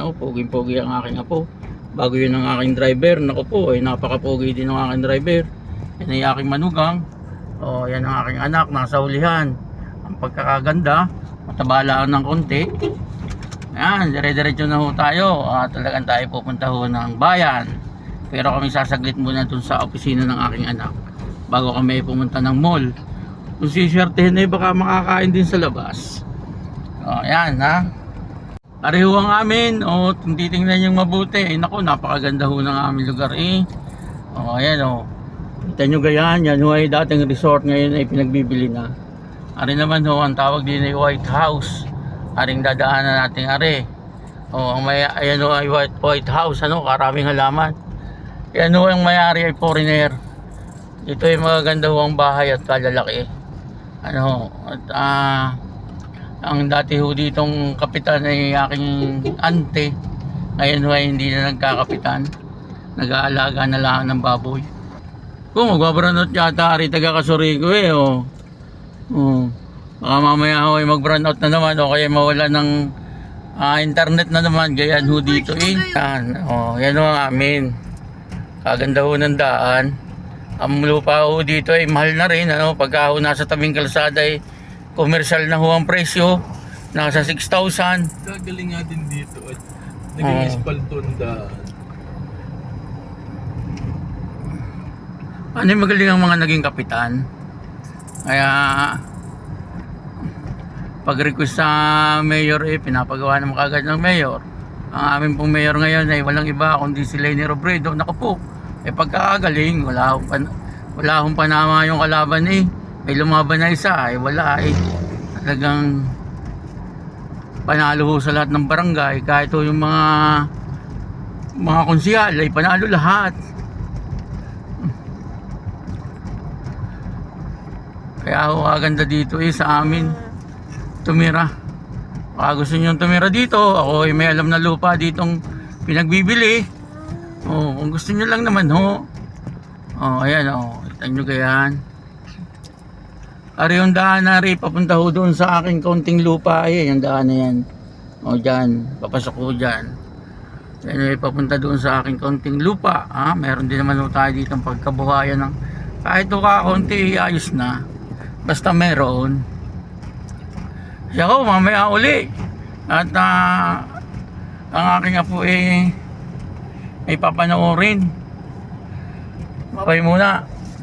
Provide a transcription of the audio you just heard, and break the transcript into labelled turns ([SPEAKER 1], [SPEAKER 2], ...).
[SPEAKER 1] oh, pogi-pogi ang aking apo. Bago yun ang aking driver. Naku po, ay napaka-pogi din ang aking driver. Yan ay aking manugang. Oh, yan ang aking anak, nasa hulihan. Ang pagkakaganda, matabala ng konti. Yan, dire-diretso na ho tayo. Talagang tayo pupunta ho ng bayan. Pero kami sasaglit muna dun sa opisina ng aking anak bago kami pumunta ng mall. Kung siswertehin na baka makakain din sa labas. Yan ha. Pareho ang amin. Kung titingnan yung mabuti, naku, napakaganda ho ng aming lugar ayan kita nyo gayan, yan ho ay dating resort, ngayon ay pinagbibili na. Ari naman ho, ang tawag din ay White House. Aring dadaanan natin ari. Ayan ho ay White House, karaming halaman. Yan ho ang may-ari ay foreigner. Ito ay magaganda ho ang bahay at kalalaki. Ang dati ho ditong kapitan ay aking ante. Ngayon ho ay hindi na nagkakapitan. Nag-aalaga na lang ng baboy. Kung magbabrandot yata ari taga Kasurigo baka mamaya ho ay mag-brownout na naman o kaya mawala ng internet na naman. Gayan ho dito yan ho ang amin. Kaganda ho ng daan. Ang lupa ho dito ay mahal na rin. Pagka ho nasa tabing kalsada ay komersyal na ho ang presyo. Nasa 6,000.
[SPEAKER 2] Gagaling nga din dito at naging espalto ng daan.
[SPEAKER 1] Ano yung magaling ang mga naging kapitan? Kaya pag-request sa mayor pinapagawa naman kagad ng mayor. Ang aming pong mayor ngayon ay walang iba kundi si Leni Robredo. Naku po, pagkakagaling, wala akong panama yung kalaban may lumaban na isa wala talagang panalo ho sa lahat ng barangay. Kahit ho yung mga konsihal ay panalo lahat. Kaya ho kaganda dito sa amin tumira. Baka gusto nyo tumira dito, ako ay may alam na lupa ditong pinagbibili. Kung gusto nyo lang naman ho. Ayan kita nyo gayan. Ari yung daan na rin papunta ho doon sa aking kaunting lupa. Ayan yung daan na yan. Dyan, papasok ho dyan. Yan papunta doon sa aking kaunting lupa. Meron din naman ho tayo dito ang pagkabuhayan ng kahit ho kakunti ayos na. Basta meron. Siya ko mamaya uli. At ang aking apo ay papanoorin. Bye muna.